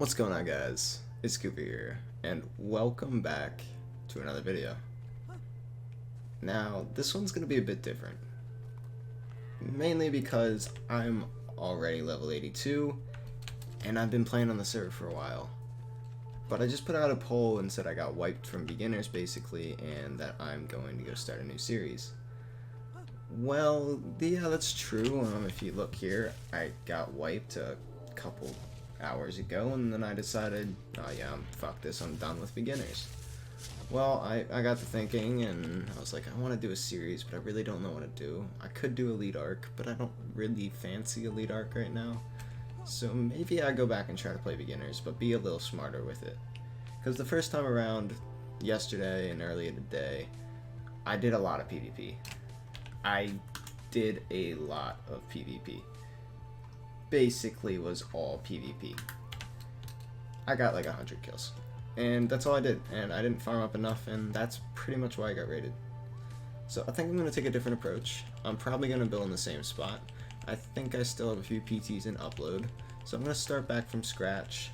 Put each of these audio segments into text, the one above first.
What's going on, guys? It's Cooper here, and welcome back to another video. Now, this one's going to be a bit different. Mainly because I'm already level 82, and I've been playing on the server for a while. But I just put out a poll and said I got wiped from beginners, basically, and that I'm going to go start a new series. Well, yeah, that's true. If you look here, I got wiped a couple hours ago, and then I decided, oh yeah, fuck this, I'm done with beginners. Well, I got to thinking, and I was like, I want to do a series, but I really don't know what to do. I could do Elite ARK, but I don't really fancy Elite ARK right now. So maybe I go back and try to play beginners, but be a little smarter with it. Because the first time around, yesterday and earlier today, I did a lot of PvP. I did a lot of PvP. Basically was all PvP. I got like 100 kills. And that's all I did. And I didn't farm up enough, and that's pretty much why I got raided. So I think I'm going to take a different approach. I'm probably going to build in the same spot. I think I still have a few PTs in upload. So I'm going to start back from scratch.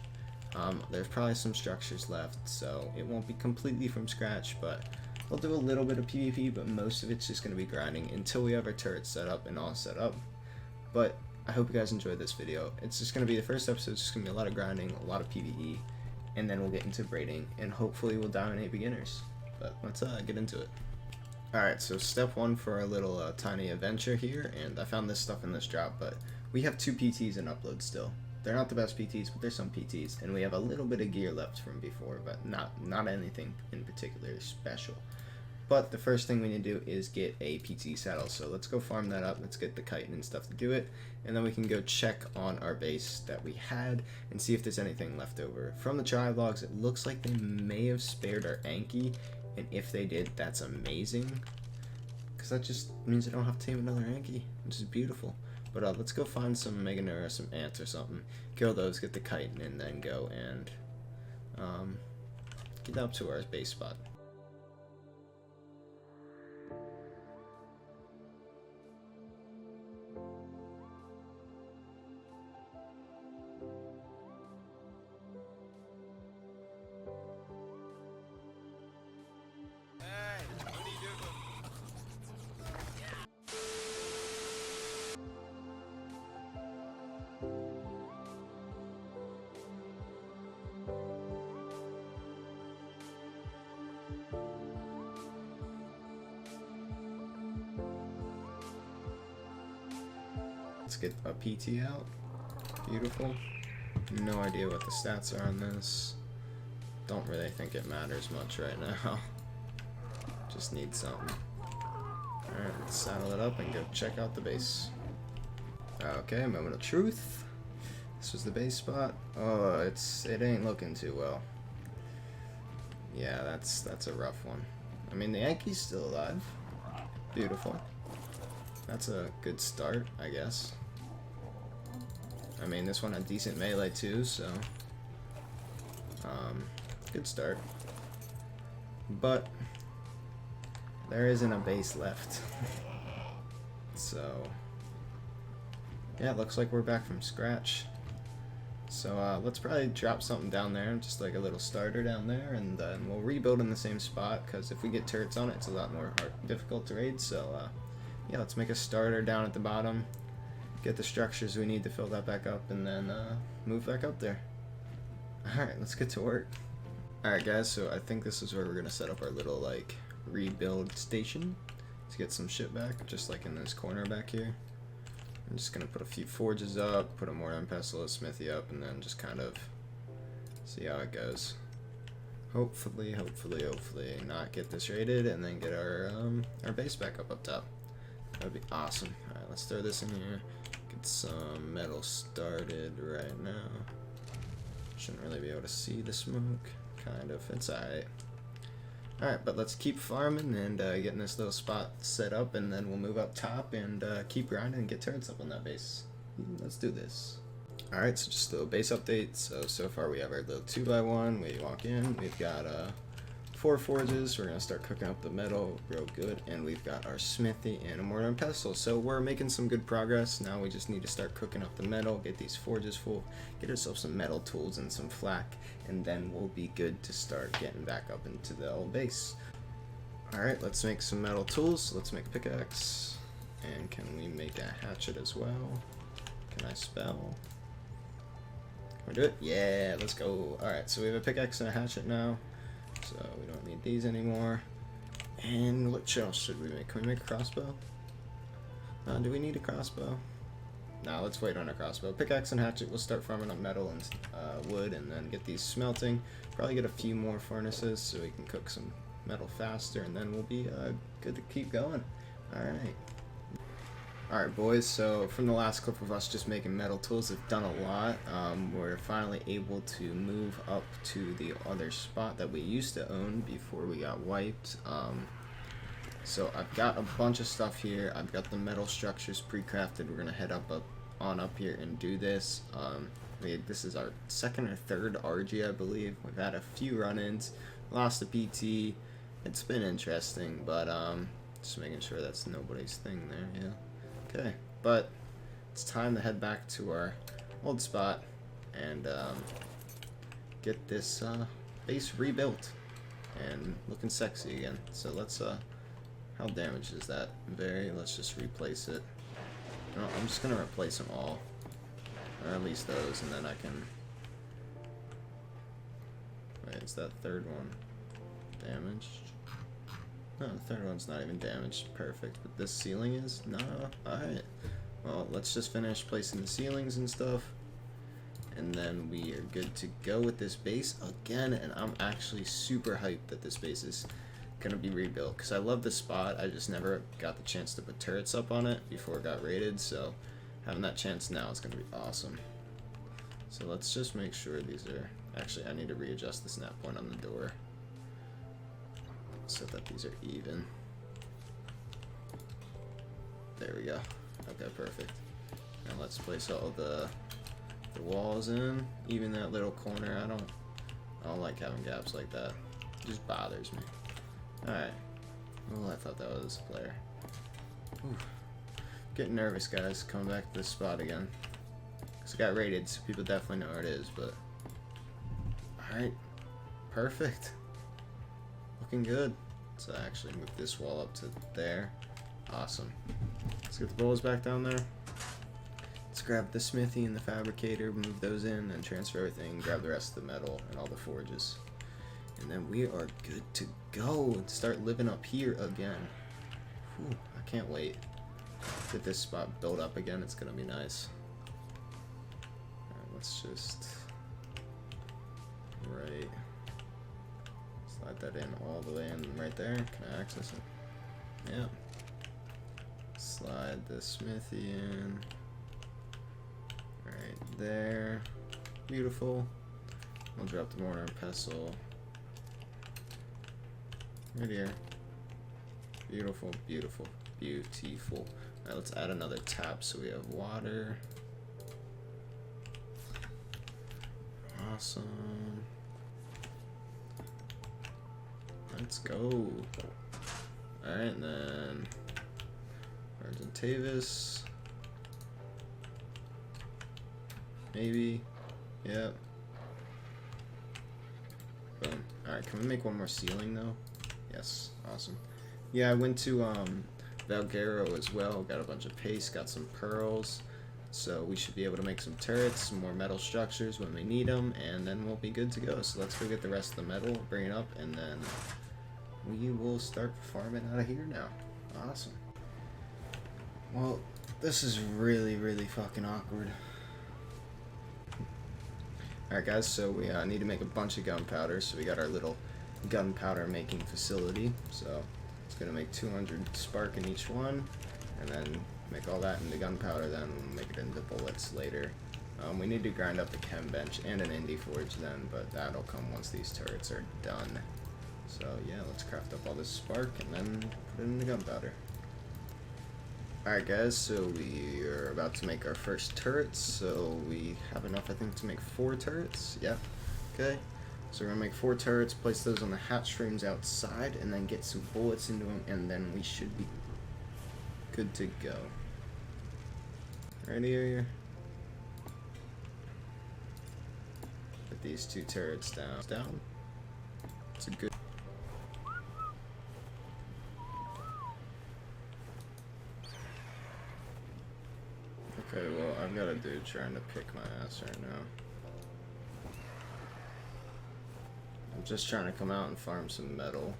There's probably some structures left, so it won't be completely from scratch, but I'll do a little bit of PvP, but most of it's just going to be grinding until we have our turrets set up and all set up. But I hope you guys enjoyed this video. It's just going to be the first episode. It's just going to be a lot of grinding, a lot of PvE, and then we'll get into raiding, and hopefully we'll dominate beginners. But let's get into it. Alright, so step one for our little tiny adventure here, and I found this stuff in this drop, but we have 2 PTs in upload still. They're not the best PTs, but there's some PTs, and we have a little bit of gear left from before, but not anything in particular special. But the first thing we need to do is get a PT saddle, so let's go farm that up, let's get the chitin and stuff to do it, and then we can go check on our base that we had and see if there's anything left over. From the tribe logs, it looks like they may have spared our Anki, and if they did, that's amazing, because that just means I don't have to tame another Anki, which is beautiful. But let's go find some Meganura, some ants or something, kill those, get the chitin, and then go and get up to our base spot. Let's get a PT out. Beautiful. No idea what the stats are on this. Don't really think it matters much right now. Just need something. Alright, let's saddle it up and go check out the base. Okay, moment of truth. This was the base spot. Oh, it ain't looking too well. Yeah, that's a rough one. I mean, the Yankee's still alive. Beautiful. That's a good start, I guess. I mean, this one had decent melee too, so good start. But there isn't a base left. So yeah, it looks like we're back from scratch. So let's probably drop something down there, just like a little starter down there, and then we'll rebuild in the same spot, because if we get turrets on it, it's a lot more difficult to raid. So yeah, let's make a starter down at the bottom, get the structures we need to fill that back up, and then move back up there. Alright, let's get to work. Alright guys, so I think this is where we're going to set up our little like rebuild station to get some shit back, just like in this corner back here. I'm just going to put a few forges up, put a mortar and pestle, a smithy up, and then just kind of see how it goes. Hopefully not get this raided, and then get our base back up top. That'd be awesome. Alright, let's throw this in here. Get some metal started right now. Shouldn't really be able to see the smoke. Kind of. It's alright. Alright, but let's keep farming and getting this little spot set up, and then we'll move up top and keep grinding and get turrets up on that base. Let's do this. Alright, so just a little base update. So far we have our little 2x1. We walk in, we've got 4 forges. We're gonna start cooking up the metal real good, and we've got our smithy and a mortar and pestle. So we're making some good progress. Now we just need to start cooking up the metal, get these forges full, get ourselves some metal tools and some flak, and then we'll be good to start getting back up into the old base. Alright, let's make some metal tools. Let's make a pickaxe. And can we make a hatchet as well? Can I spell? Can we do it? Yeah, let's go. Alright, so we have a pickaxe and a hatchet now. So we don't need these anymore. And what else should we make? Can we make a crossbow? Do we need a crossbow? No, let's wait on a crossbow. Pickaxe and hatchet, we'll start farming up metal and wood and then get these smelting. Probably get a few more furnaces so we can cook some metal faster, and then we'll be good to keep going. Alright. Alright boys, so from the last clip of us just making metal tools, we've done a lot. We're finally able to move up to the other spot that we used to own before we got wiped. So I've got a bunch of stuff here. I've got the metal structures pre-crafted. We're gonna head up here and do this. This is our second or third RG, I believe. We've had a few run-ins, lost a PT. It's been interesting, but just making sure that's nobody's thing there. Yeah. Okay, but it's time to head back to our old spot and get this base rebuilt and looking sexy again. So let's how damaged is that? Very. Let's just replace it. No, I'm just gonna replace them all, or at least those, and then I can. Wait, is that third one damaged? No, the third one's not even damaged. Perfect. But this ceiling is? No. Alright. Well, let's just finish placing the ceilings and stuff. And then we are good to go with this base again. And I'm actually super hyped that this base is going to be rebuilt. Because I love this spot. I just never got the chance to put turrets up on it before it got raided. So having that chance now is going to be awesome. So let's just make sure these are... Actually, I need to readjust the snap point on the door, so that these are even. There we go. Okay, perfect. Now let's place all the walls in. Even that little corner. I don't like having gaps like that. It just bothers me. Alright. Oh, I thought that was a player. Ooh. Getting nervous, guys, coming back to this spot again. Because it got raided, so people definitely know where it is, but... Alright. Perfect. Looking good. So I actually move this wall up to there. Awesome. Let's get the bowls back down there. Let's grab the smithy and the fabricator, move those in, and transfer everything, grab the rest of the metal and all the forges. And then we are good to go and start living up here again. Whew, I can't wait. Get this spot built up again, it's gonna be nice. Alright, let's just... Right. Slide that in all the way in right there. Can I access it? Yeah. Slide the smithy in. Right there. Beautiful. We'll drop the mortar and pestle. Right here. Beautiful, beautiful, beautiful. Alright, let's add another tap so we have water. Awesome. Let's go. Alright, and then Argentavis. Maybe. Yep. Boom. Alright, can we make one more ceiling though? Yes. Awesome. Yeah, I went to Valguero as well. Got a bunch of paste, got some pearls. So we should be able to make some turrets, some more metal structures when we need them, and then we'll be good to go. So let's go get the rest of the metal, bring it up, and then we will start farming out of here now. Awesome. Well, this is really, really fucking awkward. Alright guys, so we need to make a bunch of gunpowder, so we got our little gunpowder making facility. So it's going to make 200 spark in each one, and then make all that into gunpowder, then make it into bullets later. We need to grind up the chem bench and an indie forge then, but that'll come once these turrets are done. So yeah, let's craft up all this spark and then put it in the gunpowder. Alright guys, so we are about to make our first turrets, so we have enough I think to make 4 turrets. Yep. Okay. So we're going to make 4 turrets, place those on the hatch frames outside, and then get some bullets into them, and then we should be good to go. Ready here? Put these 2 turrets down. It's a good... Okay, well, I've got a dude trying to pick my ass right now. I'm just trying to come out and farm some metal.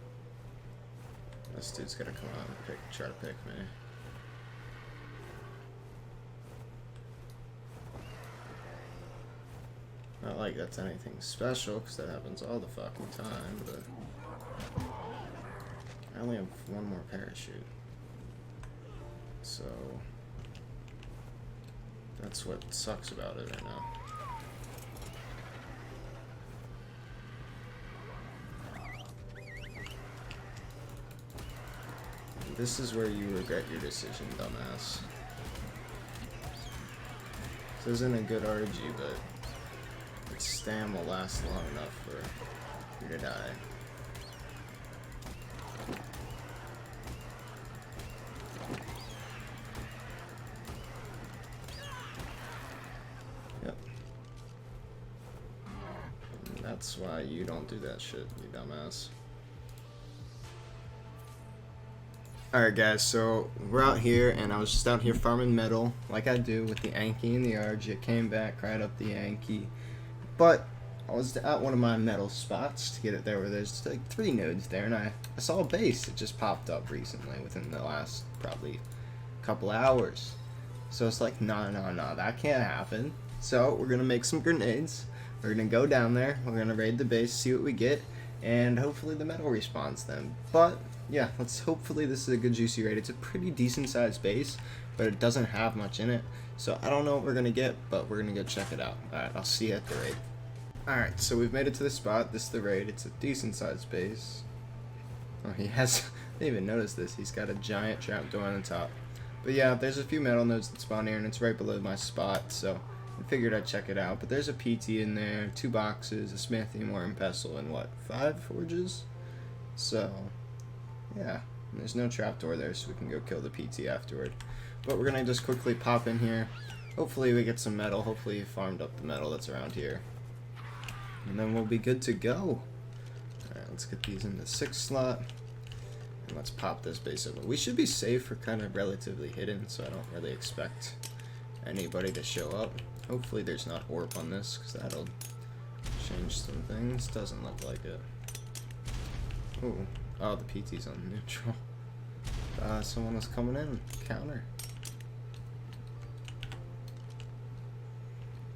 This dude's gonna come out and try to pick me. Not like that's anything special, because that happens all the fucking time, but... I only have 1 more parachute. So... that's what sucks about it right now. This is where you regret your decision, dumbass. This isn't a good RG, but its stam will last long enough for you to die. Yep. And that's why you don't do that shit, you dumbass. Alright guys, so we're out here, and I was just out here farming metal, like I do with the Yankee and the RG. I came back, cried up the Yankee, but I was at one of my metal spots to get it there where there's like 3 nodes there, and I saw a base. It just popped up recently within the last probably couple hours. So it's like, no, that can't happen. So we're going to make some grenades. We're going to go down there, we're going to raid the base, see what we get, and hopefully the metal respawns them. But yeah, hopefully this is a good juicy raid. It's a pretty decent sized base, but it doesn't have much in it. So I don't know what we're gonna get, but we're gonna go check it out. Alright, I'll see you at the raid. Alright, so we've made it to the spot. This is the raid. It's a decent sized base. Oh, he has, I didn't even notice this. He's got a giant trapdoor on the top. But yeah, there's a few metal nodes that spawn here, and it's right below my spot, so I figured I'd check it out. But there's a PT in there, 2 boxes, a smithy, more and pestle, and what, 5 forges? So yeah, and there's no trapdoor there, so we can go kill the PT afterward. But we're gonna just quickly pop in here. Hopefully we get some metal. Hopefully we farmed up the metal that's around here, and then we'll be good to go. Alright, let's get these in the 6 slot, and let's pop this base open. We should be safe. We're kind of relatively hidden, so I don't really expect anybody to show up. Hopefully there's not orb on this, because that'll change some things. Doesn't look like it. Ooh. Oh, the PT's on neutral. Someone was coming in. Counter.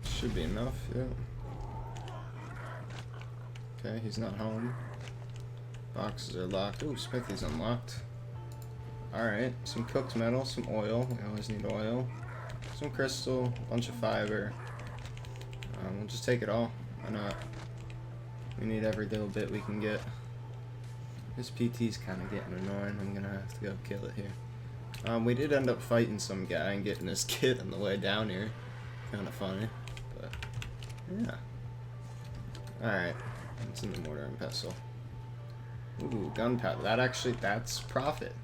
Should be enough, yeah. Okay, he's not home. Boxes are locked. Ooh, smithy's unlocked. Alright, some cooked metal, some oil. We always need oil. Some crystal, a bunch of fiber. We'll just take it all. Why not? We need every little bit we can get. This PT's kind of getting annoying. I'm gonna have to go kill it here. We did end up fighting some guy and getting his kit on the way down here. Kind of funny, but yeah. Alright, it's in the mortar and pestle. Ooh, gunpowder. That's profit.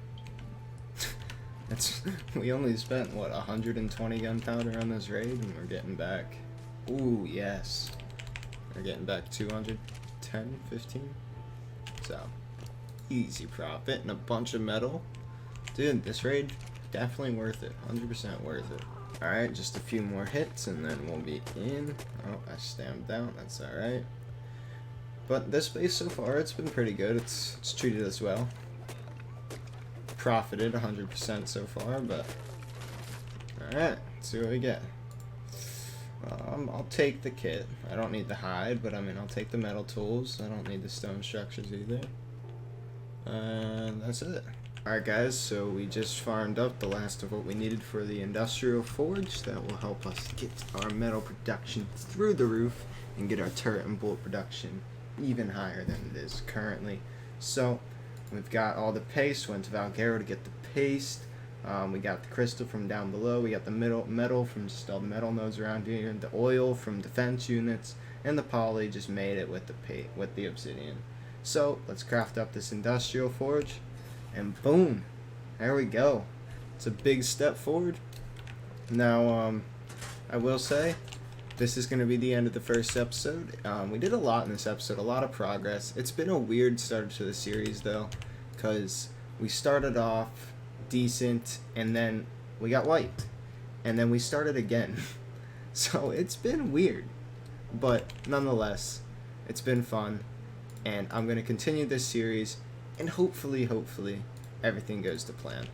We only spent, what, 120 gunpowder on this raid, and we're getting back. Ooh, yes. We're getting back 210, 15. So, easy profit and a bunch of metal. Dude, this raid, definitely worth it. 100% worth it. Alright, just a few more hits and then we'll be in. Oh, I stamped out. That's alright. But this base so far, it's been pretty good. It's treated us well. Profited 100% so far, but alright, let's see what we get. I'll take the kit. I don't need the hide, but I mean, I'll take the metal tools. I don't need the stone structures either. That's it. Alright guys, so we just farmed up the last of what we needed for the industrial forge. That will help us get our metal production through the roof and get our turret and bolt production even higher than it is currently. So we've got all the paste. Went to Valguero to get the paste. We got the crystal from down below. We got the metal from just all the metal nodes around here. The oil from defense units. and the poly just made it with the obsidian. So let's craft up this industrial forge, and boom, there we go. It's a big step forward. Now, I will say, this is going to be the end of the first episode. We did a lot in this episode, a lot of progress. It's been a weird start to the series, though, because we started off decent, and then we got wiped, and then we started again. So it's been weird, but nonetheless, it's been fun, and I'm going to continue this series, and hopefully, everything goes to plan.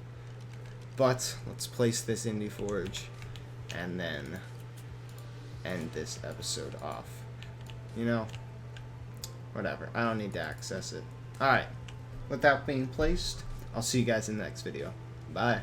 But let's place this indie forge, and then end this episode off. You know, whatever. I don't need to access it. Alright, with that being placed, I'll see you guys in the next video. Bye.